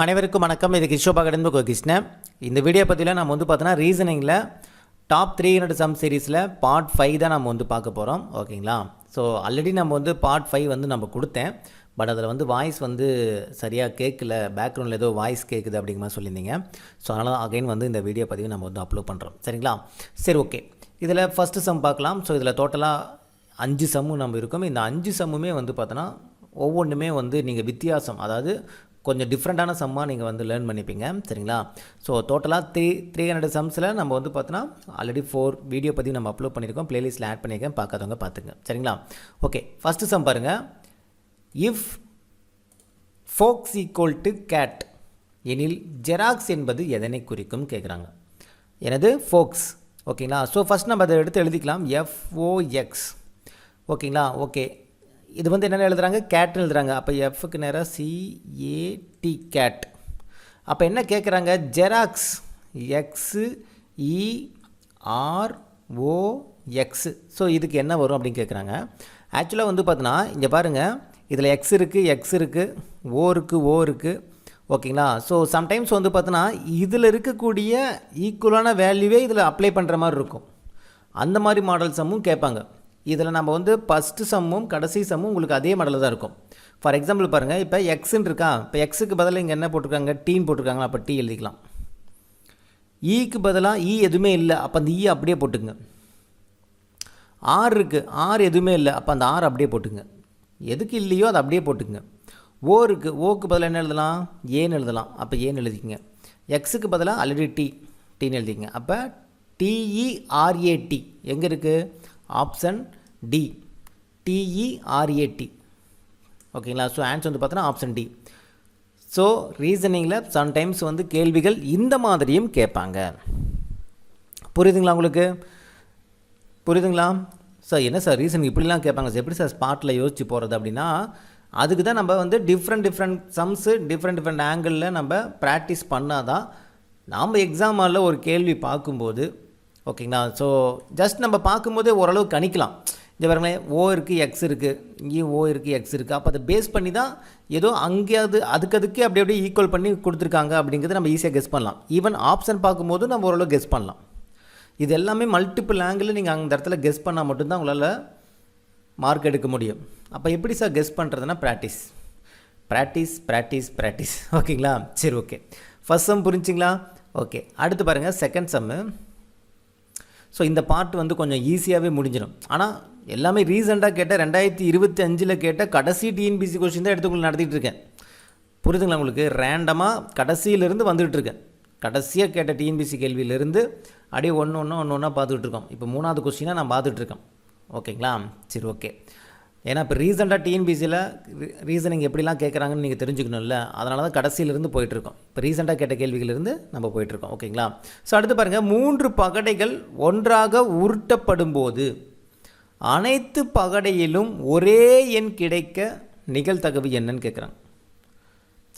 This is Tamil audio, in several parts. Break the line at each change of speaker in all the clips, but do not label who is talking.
அனைவருக்கும் வணக்கம். இது கிஷோபா கடந்து கிருஷ்ணன். இந்த வீடியோ பற்றியில் நம்ம பார்த்தோன்னா ரீசனிங்கில் டாப் 300 சம் சீரீஸில் பார்ட் 5 தான் நம்ம பார்க்க போகிறோம். ஓகேங்களா? ஸோ ஆல்ரெடி நம்ம பார்ட் 5 நம்ம கொடுத்தேன். பட் அதில் வாய்ஸ் சரியாக கேட்கல, பேக்ரவுண்டில் ஏதோ வாய்ஸ் கேட்குது அப்படிங்கிற மாதிரி சொல்லியிருந்தீங்க. ஸோ அதனால் அகைன் இந்த வீடியோ பதிவு நம்ம அப்லோட் பண்ணுறோம். சரிங்களா? சரி, ஓகே. இதில் ஃபஸ்ட்டு சம் பார்க்கலாம். ஸோ இதில் டோட்டலாக 5 சம்மு நம்ம இருக்கும். இந்த 5 சம்முமே பார்த்தோன்னா ஒவ்வொன்றுமே நீங்கள் வித்தியாசம், அதாவது கொஞ்சம் டிஃப்ரெண்ட்டான சம்மாக நீங்கள் லேர்ன் பண்ணிப்பீங்க. சரிங்களா? ஸோ டோட்டலாக 300 சம்ஸில் நம்ம பார்த்தோன்னா ஆல்ரெடி 4 வீடியோ பற்றி நம்ம அப்லோட் பண்ணியிருக்கோம். ப்ளேலிஸ்ட்டில் ஆட் பண்ணியிருக்கேன், பார்க்காதவங்க பார்த்துங்க. சரிங்களா? ஓகே, ஃபஸ்ட்டு சம் பாருங்கள். If fox equal to cat எனில் ஜெராக்ஸ் என்பது எதனை குறிக்கும் கேட்குறாங்க. எனது ஃபோக்ஸ். ஓகேங்களா? ஸோ ஃபஸ்ட் நம்ம அதை எடுத்து எழுதிக்கலாம். எஃப்ஓஎக்ஸ். ஓகேங்களா? ஓகே, இது என்ன எழுதுறாங்க? கேட்னு எழுதுறாங்க. அப்போ எஃப்க்கு நேராக சிஏடி கேட். அப்போ என்ன கேட்குறாங்க? Xerox XEROX. ஸோ இதுக்கு என்ன வரும் அப்படின்னு கேட்குறாங்க. ஆக்சுவலாக பார்த்தோன்னா இங்கே பாருங்கள், இதில் எக்ஸ் இருக்குது, ஓ இருக்குது. ஓகேங்களா? ஸோ சம்டைம்ஸ் பார்த்தோன்னா இதில் இருக்கக்கூடிய ஈக்குவலான வேல்யூவே இதில் அப்ளை பண்ணுற மாதிரி இருக்கும். அந்த மாதிரி மாடல் சம்மும் கேட்பாங்க. இதில் நம்ம ஃபஸ்ட்டு சம்மும் கடைசி சம்மும் உங்களுக்கு அதே மாடலில் தான் இருக்கும். ஃபார் எக்ஸாம்பிள் பாருங்கள், இப்போ எக்ஸுன்னு இருக்கா. இப்போ எக்ஸுக்கு பதிலாக இங்கே என்ன போட்டிருக்காங்க? டீன்னு போட்டிருக்காங்களா? அப்போ டி எழுதிக்கலாம். ஈக்கு பதிலாக ஈ எதுவுமே இல்லை, அப்போ அந்த ஈ அப்படியே போட்டுங்க. ஆர் இருக்குது, ஆர் எதுவுமே இல்லை, அப்போ அந்த ஆர் அப்படியே போட்டுங்க. எதுக்கு இல்லையோ அதை அப்படியே போட்டுங்க. ஓ இருக்குது, ஓக்கு பதிலாக என்ன எழுதலாம்? ஏன்னு எழுதலாம். அப்போ ஏன்னு எழுதிக்கிங்க. எக்ஸுக்கு பதிலாக ஆல்ரெடி டீன்னு எழுதிங்க. அப்போ TERAT எங்கே இருக்குது? Option D, TERAT. ஓகேங்களா? ஸோ ஆன்சர் பார்த்தோன்னா ஆப்ஷன் டி. ஸோ ரீசனிங்கில் சம்டைம்ஸ் கேள்விகள் இந்த மாதிரியும் கேட்பாங்க. புரியுதுங்களா உங்களுக்கு? புரியுதுங்களா? சார் என்ன சார் ரீசனிங் இப்படிலாம் கேட்பாங்க சார், எப்படி சார் ஸ்பாட்டில் யோசிச்சு போகிறது அப்படின்னா, அதுக்கு தான் நம்ம டிஃப்ரெண்ட் சம்ஸு டிஃப்ரெண்ட் ஆங்கிளில் நம்ம ப்ராக்டிஸ் பண்ணால் தான் நாம் எக்ஸாம் ஹாலில் ஒரு கேள்வி பார்க்கும்போது, ஓகேங்களா, ஸோ ஜஸ்ட் நம்ம பார்க்கும்போதே ஓரளவு கணிக்கலாம். இந்த பாருங்களேன், ஓ இருக்குது, எக்ஸ் இருக்குது, இங்கேயும் ஓ இருக்குது, எக்ஸ் இருக்குது. அப்போ அதை பேஸ் பண்ணி தான் ஏதோ அங்கேயாவது அதுக்கே அப்படியே ஈக்குவல் பண்ணி கொடுத்துருக்காங்க அப்படிங்கிறது நம்ம ஈஸியாக கெஸ் பண்ணலாம். ஈவன் ஆப்ஷன் பார்க்கும்போது நம்ம ஓரளவு கெஸ் பண்ணலாம். இது எல்லாமே மல்டிபிள் ஆங்கிளில் நீங்கள் அந்த இடத்துல கெஸ் பண்ணால் மட்டும்தான் உங்களால் மார்க் எடுக்க முடியும். அப்போ எப்படி சார் கெஸ் பண்ணுறதுனா ப்ராக்டிஸ். ஓகேங்களா? சரி, ஓகே. ஃபஸ்ட் சம் புரிஞ்சிங்களா? ஓகே, அடுத்து பாருங்கள் செகண்ட் சம்மு. ஸோ இந்த பார்ட் கொஞ்சம் ஈஸியாகவே முடிஞ்சிடும். ஆனால் எல்லாமே ரீசெண்டாக கேட்ட 2025 கேட்ட கடைசி டிஎன்பிசி கொஸ்டின் தான் எடுத்து உங்களுக்கு நடத்திட்டு இருக்கேன். புரியுதுங்களா உங்களுக்கு? ரேண்டமாக கடைசியிலேருந்து வந்துகிட்ருக்கேன். கடைசியாக கேட்ட டிஎன்பிசி கேள்வியிலேருந்து அப்படியே ஒன்று பார்த்துக்கிட்டு இருக்கோம். இப்போ 3வது கொஸ்டினாக நான் பார்த்துட்ருக்கேன். ஓகேங்களா? சரி, ஓகே. ஏன்னா இப்போ ரீசெண்டாக டிஎன்பிசியில் ரீசனிங் எப்படிலாம் கேட்குறாங்கன்னு நீங்கள் தெரிஞ்சுக்கணும்ல, அதனால தான் கடைசியிலிருந்து போயிட்டுருக்கோம். இப்போ ரீசெண்டாக கேட்ட கேள்விகளிலிருந்து நம்ம போயிட்டுருக்கோம். ஓகேங்களா? ஸோ அடுத்து பாருங்கள், 3 பகடைகள் ஒன்றாக உருட்டப்படும் போது அனைத்து பகடையிலும் ஒரே எண் கிடைக்க நிகழ்தகவு என்னன்னு கேட்குறாங்க.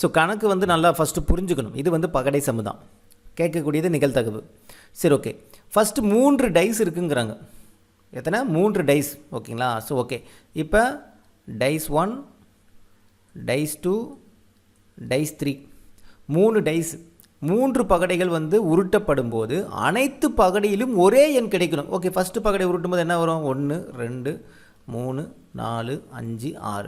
ஸோ கணக்கு நல்லா ஃபஸ்ட்டு புரிஞ்சுக்கணும். இது பகடை சமு தான், கேட்கக்கூடியது நிகழ்தகவு. சரி, ஓகே. ஃபஸ்ட்டு 3 டைஸ் இருக்குங்கிறாங்க. எத்தனை? 3 டைஸ். ஓகேங்களா? ஸோ ஓகே, இப்போ டைஸ் 1, டைஸ் 2, டைஸ் 3, 3 டைஸ். 3 பகடைகள் உருட்டப்படும் போது அனைத்து பகடையிலும் ஒரே எண் கிடைக்கணும். ஓகே, ஃபஸ்ட்டு பகடை உருட்டும் போது என்ன வரும்? 1 2 3 4 5 6.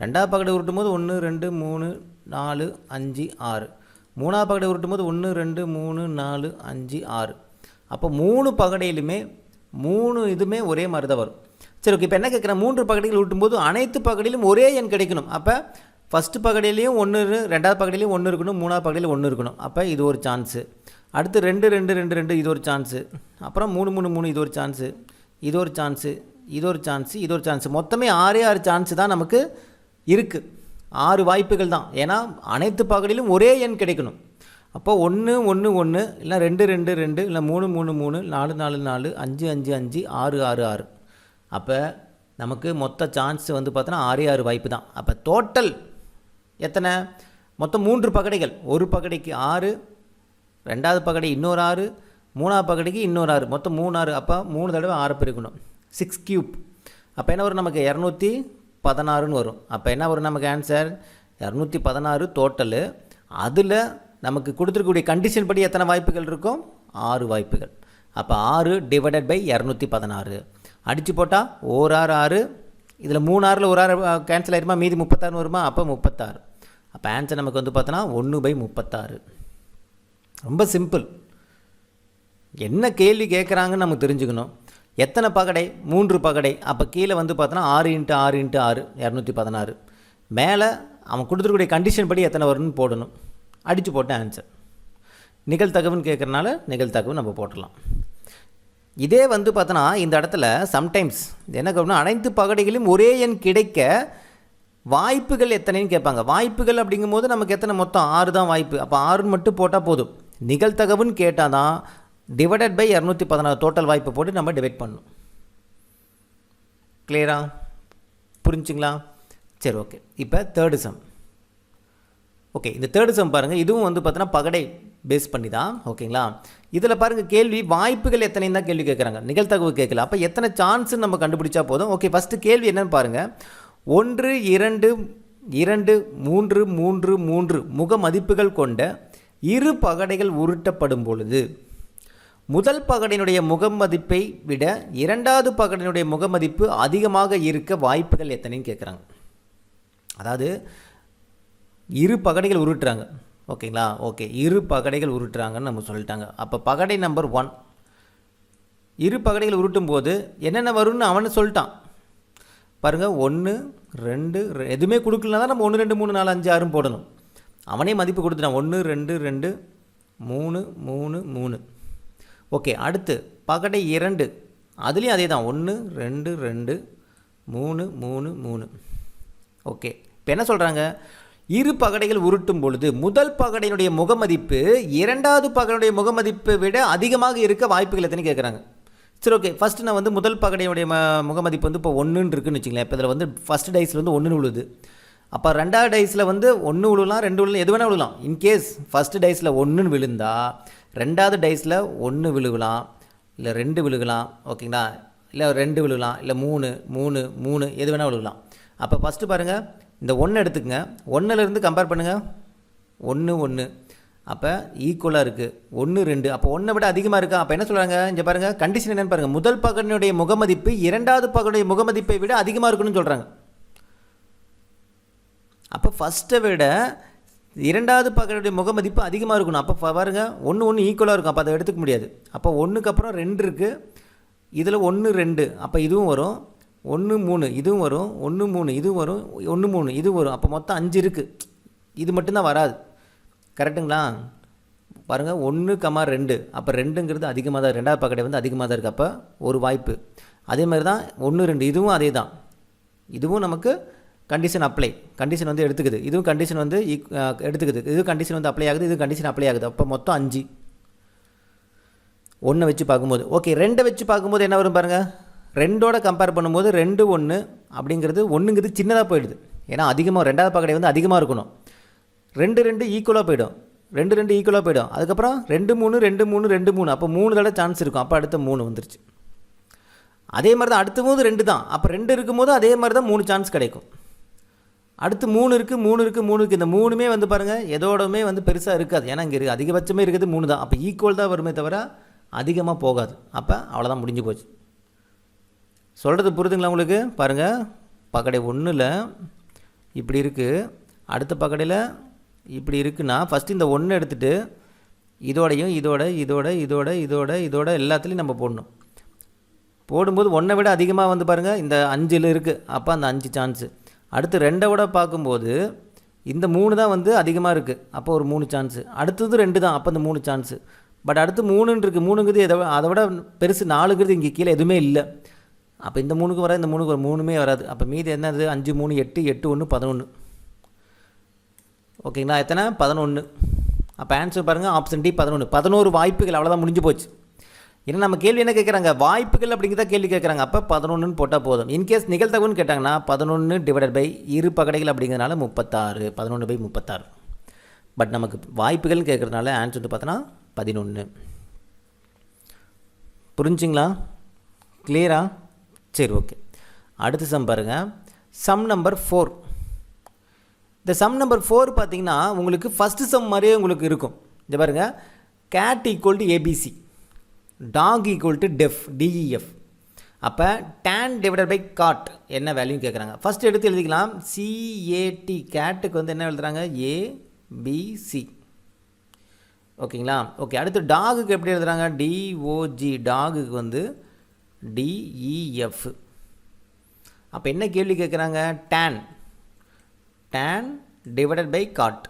ரெண்டாவது பகடை உருட்டும் போது 1 2 3 4 5 6. மூணாவது பகடை உருட்டும் போது 1 2 3 4 5 6. அப்போ 3 பகடையிலுமே 3 இதுவுமே ஒரே மாதிரி தான் வரும். சரி, ஓகே. இப்போ என்ன கேட்குறேன்? 3 பகடைகள் ஊட்டும்போது அனைத்து பகடையிலும் ஒரே எண் கிடைக்கணும். அப்போ ஃபஸ்ட்டு பகடையிலையும் 1, ரெண்டாவது பகடையிலையும் 1 இருக்கணும், மூணாவது பகடையில் 1 இருக்கணும். அப்போ இது ஒரு சான்ஸு. அடுத்து 2 2 2 2 இது ஒரு சான்ஸு. அப்புறம் 3 3 3 இது ஒரு சான்ஸு, இது ஒரு சான்ஸு, இது ஒரு சான்ஸு, இது ஒரு சான்ஸு. மொத்தமே 6 சான்ஸு தான் நமக்கு இருக்குது. 6 வாய்ப்புகள் தான். ஏன்னா அனைத்து பகடையிலும் ஒரே எண் கிடைக்கணும். அப்போ 1 1 1 இல்லை 2 2 2 இல்லை 3 3 3 4 4 4 5 5 5 6 6 6. அப்போ நமக்கு மொத்த சான்ஸ் பார்த்தோன்னா 6 வாய்ப்பு தான். அப்போ டோட்டல் எத்தனை? மொத்தம் 3 பகடைகள். ஒரு பகடைக்கு 6, ரெண்டாவது பகடை இன்னொரு 6, மூணாவது பகடைக்கு இன்னொரு 6, மொத்தம் 3 6. அப்போ 3 தடவை 6 பெருக்கணும். 6 கியூப். அப்போ என்ன வரும்? நமக்கு 216ன்னு வரும். அப்போ என்ன வரும் நமக்கு ஆன்சர்? 216 டோட்டலு. அதில் நமக்கு கொடுத்துருக்கக்கூடிய கண்டிஷன் படி எத்தனை வாய்ப்புகள் இருக்கும்? 6 வாய்ப்புகள். அப்போ 6 டிவைடட் பை 216 அடித்து போட்டால் 1 6 6, இதில் 3 6ல் 1 6 கேன்சல் ஆகிருமா, மீதி 36 வருமா? அப்போ 36. அப்போ ஆன்சர் நமக்கு வந்து பார்த்தோன்னா 1/36. ரொம்ப சிம்பிள். என்ன கேள்வி கேட்குறாங்கன்னு நமக்கு தெரிஞ்சுக்கணும். எத்தனை பகடை? 3 பகடை. அப்போ கீழே வந்து பார்த்தோன்னா 6 × 6 × 6 216. மேலே அவன் கொடுத்துருக்கூடிய கண்டிஷன் படி எத்தனை வரும்னு போடணும். அடித்து போட்டேன் ஆன்சர். நிகழ்தகவுன்னு கேட்குறனால நிகழ்தகவு நம்ம போட்டுடலாம். இதே வந்து பார்த்தோன்னா இந்த இடத்துல சம்டைம்ஸ் என்ன கேட்கணும், அனைத்து பகடைகளையும் ஒரே எண் கிடைக்க வாய்ப்புகள் எத்தனைன்னு கேட்பாங்க. வாய்ப்புகள் அப்படிங்கும்போது நமக்கு எத்தனை? மொத்தம் 6 தான் வாய்ப்பு. அப்போ 6 மட்டும் போட்டால் போதும். நிகழ்தகவுன்னு கேட்டால் தான் டிவைடட் பை 216 டோட்டல் வாய்ப்பு போட்டு நம்ம டிவைட் பண்ணணும். கிளியரா? புரிஞ்சுங்களா? சரி, ஓகே. இப்போ தேர்டு சம். ஓகே, இந்த தேர்டு சம் பாருங்கள். இதுவும் வந்து பார்த்தோன்னா பகடை பேஸ் பண்ணி தான். ஓகேங்களா? இதில் பாருங்கள் கேள்வி வாய்ப்புகள் எத்தனைன்னு தான் கேள்வி கேட்குறாங்க, நிகழ்தகவு கேட்கல. அப்போ எத்தனை சான்ஸ்ன்னு நம்ம கண்டுபிடிச்சா போதும். ஓகே, ஃபஸ்ட்டு கேள்வி என்னன்னு பாருங்கள். 1 2 2 3 3 3 முக மதிப்புகள் கொண்ட இரு பகடைகள் உருட்டப்படும் பொழுது முதல் பகடையினுடைய முகமதிப்பை விட இரண்டாவது பகடையினுடைய முகமதிப்பு அதிகமாக இருக்க வாய்ப்புகள் எத்தனைன்னு கேட்குறாங்க. அதாவது இரு பகடைகள் உருட்டுறாங்க. ஓகேங்களா? ஓகே, இரு பகடைகள் உருட்டுறாங்கன்னு நம்ம சொல்லிட்டாங்க. அப்போ பகடை நம்பர் 1 இரு பகடைகள் உருட்டும் போது என்னென்ன வரும்னு அவனை சொல்லிட்டான் பாருங்கள். 1 2 எதுவுமே கொடுக்கலனா தான் நம்ம 1 2 3 4 5 6 போடணும். அவனே மதிப்பு கொடுத்துட்டான். 1 2 2 3 3 3. ஓகே, அடுத்து பகடை 2 அதுலேயும் அதே தான். 1 2 2 3 3 3. ஓகே, இப்போ என்ன சொல்கிறாங்க? இரு பகடைகள் உருட்டும் பொழுது முதல் பகடையினுடைய முகமதிப்பு இரண்டாவது பகடையுடைய முகமதிப்பை விட அதிகமாக இருக்க வாய்ப்புகள் எத்தனை கேட்குறாங்க. சரி, ஓகே. ஃபஸ்ட்டு நான் வந்து முதல் பகடையுடைய முகமதிப்பு வந்து இப்போ 1 இருக்குன்னு வச்சுங்களேன். இப்போ இதில் வந்து ஃபஸ்ட் டைஸில் வந்து 1 விழுது. அப்போ ரெண்டாவது டைஸில் வந்து 1 விழுலாம், 2 விழுலாம், எது வேணால் விழுலாம். இன்கேஸ் ஃபஸ்ட்டு டைஸில் 1 விழுந்தா ரெண்டாவது டைஸில் 1 விழுகலாம், இல்லை 2 விழுகலாம். ஓகேங்களா? இல்லை 2 விழுகலாம், இல்லை 3 3 3 எது வேணால் விழுகலாம். அப்போ ஃபஸ்ட்டு பாருங்கள், இந்த 1 எடுத்துக்கங்க. 1லேருந்து கம்பேர் பண்ணுங்கள். 1 1 அப்போ ஈக்குவலாக இருக்குது. 1 2 அப்போ 1 விட அதிகமாக இருக்கா? அப்போ என்ன சொல்கிறாங்க? இங்கே பாருங்கள், கண்டிஷன் என்னென்னு பாருங்கள். முதல் பகடையினுடைய முகமதிப்பு இரண்டாவது பகடையுடைய முகமதிப்பை விட அதிகமாக இருக்குன்னு சொல்கிறாங்க. அப்போ ஃபஸ்ட்டை விட இரண்டாவது பகடையுடைய முகமதிப்பு அதிகமாக இருக்கணும். அப்போ பாருங்கள், 1 1 ஈக்குவலாக இருக்கும். அப்போ அதை எடுத்துக்க முடியாது. அப்போ 1க்கு அப்புறம் 2 இருக்குது. இதில் 1 2 அப்போ இதுவும் வரும். 1 3 இதுவும் வரும். 1 3 இதுவும் வரும். 1 3 இது வரும். அப்போ மொத்தம் 5 இருக்குது. இது மட்டும்தான் வராது. கரெக்டுங்களா? பாருங்கள், 1 2 அப்போ 2ங்கிறது அதிகமாக தான். ரெண்டாவது பகடை வந்து அதிகமாக தான் இருக்குது. அப்போ ஒரு வாய்ப்பு. அதே மாதிரி தான் 1 2 இதுவும் அதே தான். இதுவும் நமக்கு கண்டிஷன் அப்ளை, கண்டிஷன் வந்து எடுத்துக்குது. இதுவும் கண்டிஷன் வந்து எடுத்துக்குது. இது கண்டிஷன் வந்து அப்ளை ஆகுது, இது கண்டிஷன் அப்ளை ஆகுது. அப்போ மொத்தம் 5. 1 வச்சு பார்க்கும்போது ஓகே. 2 வச்சு பார்க்கும்போது என்ன வரும் பாருங்கள். 2ஓட கம்பேர் பண்ணும்போது 2 1 அப்படிங்கிறது 1ங்கிறது சின்னதாக போயிடுது. ஏன்னா அதிகமாக ரெண்டாவது பகடை வந்து அதிகமாக இருக்கணும். 2 2 ஈக்குவலாக போயிடும். 2 2 ஈக்குவலாக போயிடும். அதுக்கப்புறம் 2 3 2 3 2 3 அப்போ 3 தடவை சான்ஸ் இருக்கும். அப்போ அடுத்த 3 வந்துருச்சு. அதே மாதிரி தான் அடுத்த போது 2 தான். அப்போ 2 இருக்கும்போது அதே மாதிரி தான் 3 சான்ஸ் கிடைக்கும். அடுத்து 3 இருக்குது 3 இருக்குது 3 இருக்குது. இந்த 3மே வந்து பாருங்கள் எதோடமே வந்து பெருசாக இருக்காது. ஏன்னா இங்கே இருக்குது அதிகபட்சமே இருக்குது 3 தான். அப்போ ஈக்குவல் தான் வருமே தவிர அதிகமாக போகாது. அப்போ அவ்வளோதான், முடிஞ்சு போச்சு. சொல்கிறது புரியுதுங்களா உங்களுக்கு? பாருங்கள், பகடை 1ல் இப்படி இருக்குது, அடுத்த பகடையில் இப்படி இருக்குன்னா ஃபஸ்ட்டு இந்த 1 எடுத்துகிட்டு இதோடையும் இதோட இதோட இதோட இதோட இதோட எல்லாத்துலேயும் நம்ம போடணும். போடும்போது 1 விட அதிகமாக வந்து பாருங்கள் இந்த 5ல் இருக்குது. அப்போ அந்த 5 சான்ஸு. அடுத்து 2 விட பார்க்கும்போது இந்த 3 தான் வந்து அதிகமாக இருக்குது. அப்போ ஒரு 3 சான்ஸு. அடுத்தது 2 தான். அப்போ அந்த 3 சான்ஸு. பட் அடுத்து 3ன்னு இருக்குது. 3ங்கிறது அதை விட பெருசு. 4ங்கிறது இங்கே கீழே எதுவுமே இல்லை. அப்போ இந்த 3க்கு வராது, இந்த 3க்கு 3மே வராது. அப்போ மீதி என்னது? 5 3 8 8 1 11. ஓகேங்களா? எத்தனை? 11. அப்போ ஆன்சர் பாருங்கள், ஆப்ஷன் டி 11. 11 வாய்ப்புகள். அவ்வளோதான், முடிஞ்சு போச்சு. ஏன்னா நம்ம கேள்வி என்ன கேட்குறாங்க? வாய்ப்புகள் அப்படிங்கிறத கேள்வி கேட்குறாங்க. அப்போ 11ன்னு போட்டால் போதும். இன்கேஸ் நிகழ்தகவுன்னு கேட்டாங்கன்னா 11 டிவைடட் பை இரு பகடைகள் அப்படிங்கிறதுனால 36. 11/36. பட் நமக்கு வாய்ப்புகள்னு கேட்குறதுனால ஆன்சர் வந்து பார்த்தோன்னா 11. புரிஞ்சுங்களா? கிளியரா? சரி, ஓகே. அடுத்த சம் பாருங்கள். Sum number 4. இந்த சம் நம்பர் 4 பார்த்தீங்கன்னா உங்களுக்கு ஃபஸ்ட்டு சம் மாதிரியே உங்களுக்கு இருக்கும். இந்த பாருங்கள், cat equal to ABC, dog equal to def DEF. அப்போ டேன் டிவைடட் பை காட் என்ன வேல்யூ கேட்குறாங்க. ஃபஸ்ட் எடுத்து எழுதிக்கலாம். சிஏடி கேட்டுக்கு வந்து என்ன எழுதுறாங்க, ஏபிசி. ஓகேங்களா? ஓகே, அடுத்து டாகுக்கு எப்படி எழுதுறாங்க, டிஓஜி. டாகுக்கு வந்து டிஇஎஃப். அப்போ என்ன கேள்வி கேட்குறாங்க, ten divided by cat.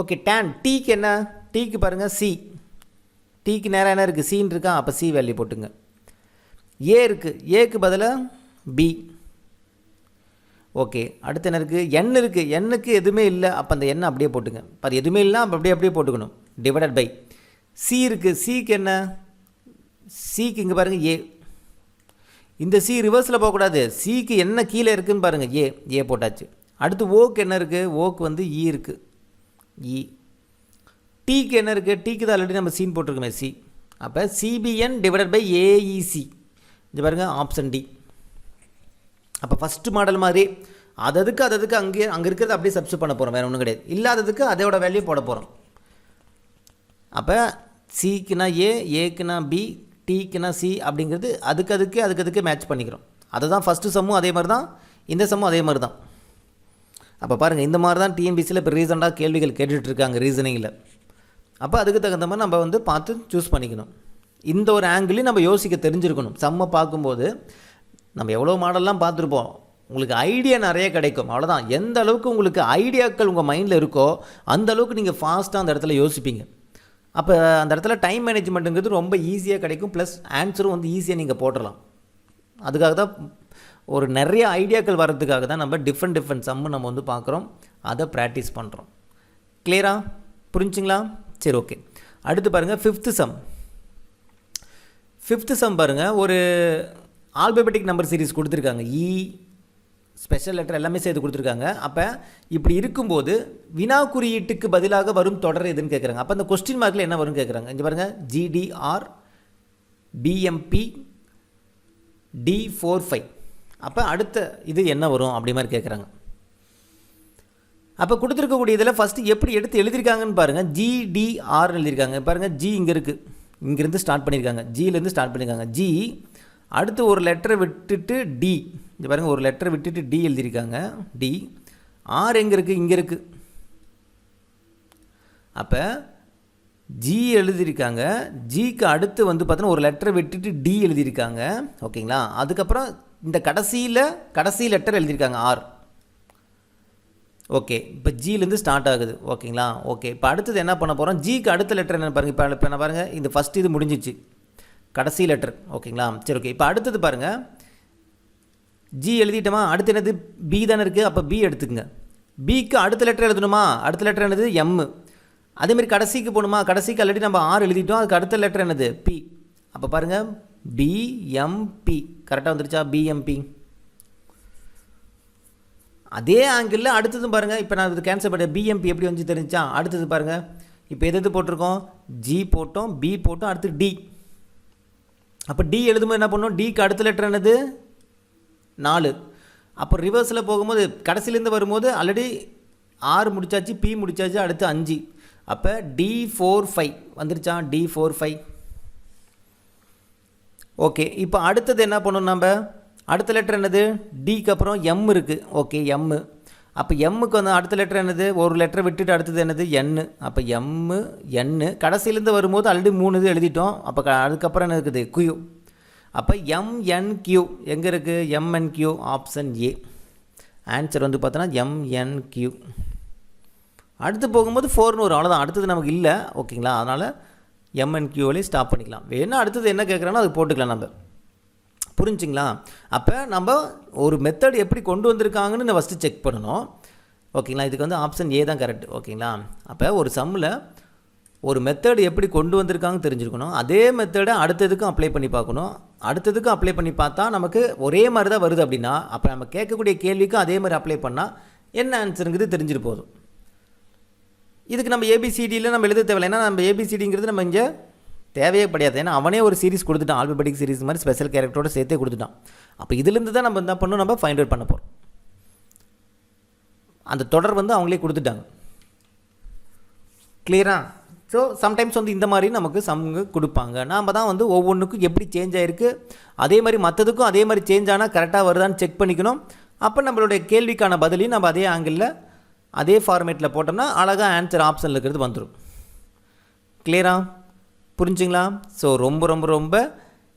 Okay, ten டீக்கு என்ன, டீக்கு பாருங்கள் சி, டீக்கு நேராக என்ன இருக்குது, சின்னு இருக்கா. அப்போ சி வேல்யூ போட்டுங்க. ஏ இருக்குது, ஏக்கு பதிலாக பி. ஓகே, அடுத்து என்ன இருக்குது, என் இருக்குது, எண்ணுக்கு எதுவுமே இல்லை. அப்போ அந்த எண்ணை அப்படியே போட்டுங்க. அது எதுவுமே இல்லை, அப்போ அப்படியே போட்டுக்கணும். டிவைடட் பை சி இருக்குது, சிக்கு என்ன, சிக்கு இங்கே பாருங்கள் ஏ. இந்த சி ரிவர்ஸில் போகக்கூடாது, சிக்கு என்ன கீழே இருக்குதுன்னு பாருங்கள், ஏ போட்டாச்சு. அடுத்து ஓக்கு என்ன இருக்குது, ஓக்கு வந்து இ இருக்குது, இ. டீக்கு என்ன இருக்குது, டீக்கு தான் ஆல்ரெடி நம்ம சீன் போட்டிருக்கோமே, சி. அப்போ சிபிஎன் டிவைடட் பை ஏஇசி. இது பாருங்கள், ஆப்ஷன் டி. அப்போ ஃபஸ்ட்டு மாடல் மாதிரி அதுக்கு அங்கே இருக்கிறது அப்படியே சப்ஸ்டிட் பண்ண போகிறோம், வேறு ஒன்றும் கிடையாது. இல்லாததுக்கு அதோட வேல்யூ போட போகிறோம். அப்போ சிக்குனா ஏக்குனா பி, டீக்குனா சி அப்படிங்கிறது அதுக்கு மேட்ச் பண்ணிக்கிறோம். அதுதான் ஃபஸ்ட்டு சம்மும் அதே மாதிரி தான், இந்த சம்மும் அதே மாதிரி தான். அப்போ பாருங்கள், இந்த மாதிரி தான் டிஎன்பிசியில் இப்போ ரீசெண்டாக கேள்விகள் கேட்டுட்ருக்காங்க ரீசனிங்கில். அப்போ அதுக்கு தகுந்த மாதிரி நம்ம வந்து பார்த்து சூஸ் பண்ணிக்கணும். இந்த ஒரு ஆங்கிளையும் நம்ம யோசிக்க தெரிஞ்சிருக்கணும். சம்மை பார்க்கும்போது நம்ம எவ்வளோ மாடல்லாம் பார்த்துருப்போம், உங்களுக்கு ஐடியா நிறைய கிடைக்கும். அவ்வளோதான். எந்த அளவுக்கு உங்களுக்கு ஐடியாக்கள் உங்கள் மைண்டில் இருக்கோ அந்த அளவுக்கு நீங்கள் ஃபாஸ்ட்டாக அந்த இடத்துல யோசிப்பீங்க. அப்போ அந்த இடத்துல டைம் மேனேஜ்மெண்ட்டுங்கிறது ரொம்ப ஈஸியாக கிடைக்கும். ப்ளஸ் ஆன்சரும் வந்து ஈஸியாக நீங்கள் போட்டுடலாம். அதுக்காக தான் ஒரு நிறைய ஐடியாக்கள் வர்றதுக்காக தான் நம்ம டிஃப்ரெண்ட் சம்மு நம்ம வந்து பார்க்குறோம், அதை ப்ராக்டிஸ் பண்ணுறோம். கிளியரா, புரிஞ்சுங்களா? சரி, ஓகே. அடுத்து பாருங்கள், ஃபிஃப்த்து சம் பாருங்கள். ஒரு ஆல்பபெட்டிக் நம்பர் சீரிஸ் கொடுத்துருக்காங்க. இ ஸ்பெஷல் லெட்டர் எல்லாமே சேர்த்து கொடுத்துருக்காங்க. அப்போ இப்படி இருக்கும்போது வினா குறியீட்டுக்கு பதிலாக வரும் தொடர் எதுன்னு கேட்குறாங்க. அப்போ அந்த கொஸ்டின் மார்க்கில் என்ன வரும்னு கேட்குறாங்க. இங்கே பாருங்கள், ஜிடிஆர் பிஎம்பி D45. அப்போ அடுத்த இது என்ன வரும் அப்படி மாதிரி கேட்குறாங்க. அப்போ கொடுத்துருக்கக்கூடிய இதில் ஃபஸ்ட்டு எப்படி எடுத்து எழுதியிருக்காங்கன்னு பாருங்கள். ஜிடிஆர்னு எழுதியிருக்காங்க. பாருங்கள், ஜி இங்கே இருக்குது, இங்கேருந்து ஸ்டார்ட் பண்ணியிருக்காங்க, ஜியிலேருந்து ஸ்டார்ட் பண்ணியிருக்காங்க. ஜி அடுத்து ஒரு லெட்டரை விட்டுட்டு டி, இங்கே பாருங்கள், ஒரு லெட்டரை விட்டுட்டு டி எழுதியிருக்காங்க, டி. ஆர் எங்கே இருக்குது, இங்கே இருக்குது. அப்போ ஜி எழுதியிருக்காங்க, ஜிக்கு அடுத்து வந்து பார்த்தோன்னா ஒரு லெட்டரை விட்டுட்டு டி எழுதியிருக்காங்க. ஓகேங்களா? அதுக்கப்புறம் இந்த கடைசி லெட்டர் எழுதியிருக்காங்க, ஆர். ஓகே, இப்போ ஜிலேருந்து ஸ்டார்ட் ஆகுது. ஓகேங்களா? ஓகே, இப்போ அடுத்தது என்ன பண்ண போகிறோம், ஜிக்கு அடுத்த லெட்டர் என்ன பாருங்கள். இப்போ என்ன பாருங்கள், இந்த ஃபஸ்ட் இது முடிஞ்சிச்சு, கடைசி லெட்டர். ஓகேங்களா? சரி, ஓகே. இப்போ அடுத்தது பாருங்கள், ஜி எழுதிட்டோமா, அடுத்து என்னது, பி தானே இருக்குது. அப்போ பி எடுத்துக்கங்க. பிக்கு அடுத்த லெட்டர் எழுதணுமா, அடுத்த லெட்டர் என்னது, எம். அதேமாதிரி கடைசிக்கு போகணுமா, கடைசிக்கு ஆல்ரெடி நம்ம ஆர் எழுதிட்டோம், அதுக்கு அடுத்த லெட்டர் என்னது, பி. அப்போ பாருங்கள், பிஎம்பி கரெக்டாக வந்துருச்சா, பிஎம்பி. அதே ஆங்கிளில் அடுத்ததும் பாருங்கள். இப்போ நான் இது கேன்சல் பண்ண பிஎம்பி எப்படி வந்து தெரிஞ்சா, அடுத்தது பாருங்கள். இப்போ எது போட்டிருக்கோம், ஜி போட்டோம், பி போட்டோம், அடுத்து டி. அப்போ டி எழுதும்போது என்ன பண்ணோம், டிக்கு அடுத்த லெட்டர் என்னது, 4. அப்போ ரிவர்ஸில் போகும்போது கடைசிலேருந்து வரும்போது ஆல்ரெடி ஆர் முடிச்சாச்சு, பி முடிச்சாச்சு, அடுத்து 5. அப்போ D45 வந்துருச்சா, D45. ஓகே, இப்போ அடுத்தது என்ன பண்ணணும் நம்ம, அடுத்த லெட்டர் என்னது, டிக்கு அப்புறம் எம் இருக்குது. Okay, M. அப்போ எம்முக்கு வந்து அடுத்த லெட்டர் என்னது, ஒரு லெட்டரை விட்டுட்டு அடுத்தது என்னது, என்னு. அப்போ எம்மு என்னு கடைசியிலேருந்து வரும்போது ஆல்ரெடி 3 இது எழுதிட்டோம். அப்போ அதுக்கப்புறம் என்ன இருக்குது, கியூ. அப்போ எம்என்கியூ எங்கே இருக்குது, எம்என்கியூ, ஆப்ஷன் ஏ. ஆன்சர் வந்து பார்த்தோன்னா எம்என்கியூ. அடுத்து போகும்போது 4ன்னு வரும், அவ்வளோதான். அடுத்தது நமக்கு இல்லை. ஓகேங்களா? அதனால் எம்என்கியூவிலே ஸ்டாப் பண்ணிக்கலாம். வேணா அடுத்தது என்ன கேட்குறாங்கன்னா அது போட்டுக்கலாம் நம்ம. புரிஞ்சுங்களா? அப்போ நம்ம ஒரு மெத்தட் எப்படி கொண்டு வந்திருக்காங்கன்னு நான் ஃபஸ்ட்டு செக் பண்ணணும். ஓகேங்களா? இதுக்கு வந்து ஆப்ஷன் ஏ தான் கரெக்ட். ஓகேங்களா? அப்போ ஒரு சம்மில் ஒரு மெத்தட் எப்படி கொண்டு வந்திருக்காங்கன்னு தெரிஞ்சிருக்கணும். அதே மெத்தடை அடுத்ததுக்கும் அப்ளை பண்ணி பார்க்கணும். அடுத்ததுக்கும் அப்ளை பண்ணி பார்த்தா நமக்கு ஒரே மாதிரி தான் வருது அப்படின்னா, அப்போ நம்ம கேட்கக்கூடிய கேள்விக்கும் அதே மாதிரி அப்ளை பண்ணால் என்ன ஆன்சருங்கிறது தெரிஞ்சுட்டு போதும். இதுக்கு நம்ம ஏபிசிடியில் நம்ம எழுத தேவையில்லை. ஏன்னா நம்ம ஏபிசிடிங்கிறது நம்ம இங்கே தேவையே கிடையாது. ஏன்னா அவனே ஒரு சீரிஸ் கொடுத்துட்டான், ஆல்பபெட்டிக் சீரிஸ் மாதிரி ஸ்பெஷல் கேரக்டரோட சேர்த்தே கொடுத்துட்டான். அப்போ இதுலேருந்து தான் நம்ம என்ன பண்ணணும், நம்ம ஃபைண்ட் அவுட் பண்ண போகிறோம். அந்த தொடர் வந்து அவங்களே கொடுத்துட்டாங்க. கிளியரா? ஸோ சம்டைம்ஸ் வந்து இந்த மாதிரி நமக்கு சம்முங்க கொடுப்பாங்க. நாம் தான் வந்து ஒவ்வொன்றுக்கும் எப்படி சேஞ்ச் ஆகிருக்கு, அதே மாதிரி மற்றதுக்கும் அதே மாதிரி சேஞ்ச் ஆனால் கரெக்டாக வருதான்னு செக் பண்ணிக்கணும். அப்போ நம்மளுடைய கேள்விக்கான பதிலையும் நம்ம அதே ஆங்கிளில் அதே ஃபார்மேட்டில் போட்டோம்னா அழகாக ஆன்சர் ஆப்ஷனில் இருக்கிறது வந்துடும். கிளியரா? புரிஞ்சுங்களா? ஸோ ரொம்ப ரொம்ப ரொம்ப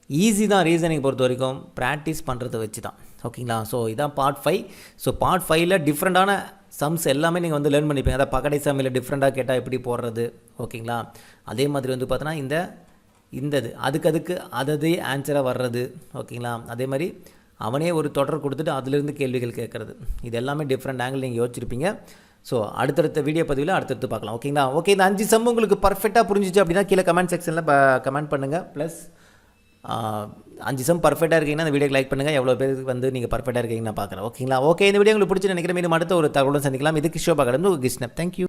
ஈஸி தான் ரீசனிங் பொறுத்த வரைக்கும், ப்ராக்டிஸ் பண்ணுறதை வச்சு தான். ஓகேங்களா? ஸோ இதான் பார்ட் 5. ஸோ பார்ட் 5ல் டிஃப்ரெண்ட்டான சம்ஸ் எல்லாமே நீங்கள் வந்து லேர்ன் பண்ணிப்பீங்க. அதாவது பகடை சம்மில் டிஃப்ரெண்ட்டாக கேட்டால் எப்படி போடுறது. ஓகேங்களா? அதே மாதிரி வந்து பார்த்தோன்னா இந்த அதுக்கு அதே ஆன்சராக வர்றது. ஓகேங்களா? அதே மாதிரி அவனே ஒரு தொடர் கொடுத்துட்டு அதிலிருந்து கேள்விகள் கேட்குறது. இது எல்லாமே டிஃப்ரெண்ட் ஆங்கிள் நீங்கள் யோசிச்சிருப்பீங்க. ஸோ அடுத்தடுத்த வீடியோ பதிவில் அடுத்தடுத்து பார்க்கலாம். ஓகேங்களா? ஓகே, இந்த 5 சம் உங்களுக்கு பர்ஃபெக்டாக புரிஞ்சிச்சு அப்படின்னா கீழே கமெண்ட் செக்ஷனில் கமெண்ட் பண்ணுங்கள். ப்ளஸ் 5 சம் பர்ஃபெக்டாக இருக்கீங்கன்னா இந்த வீடியோக்கு லைக் பண்ணுங்கள். எவ்வளோ பேருக்கு வந்து நீங்கள் பர்ஃபெக்டாக இருக்கீங்கன்னு நான் பார்க்குறேன். ஓகேங்களா? ஓகே, இந்த வீடியோ உங்களுக்கு பிடிச்சி நினைக்கிறேன். மீண்டும் அடுத்த ஒரு தகவலும் சந்திக்கலாம். இது கிஷோபா கடந்து கிருஷ்ணன். தேங்க்யூ.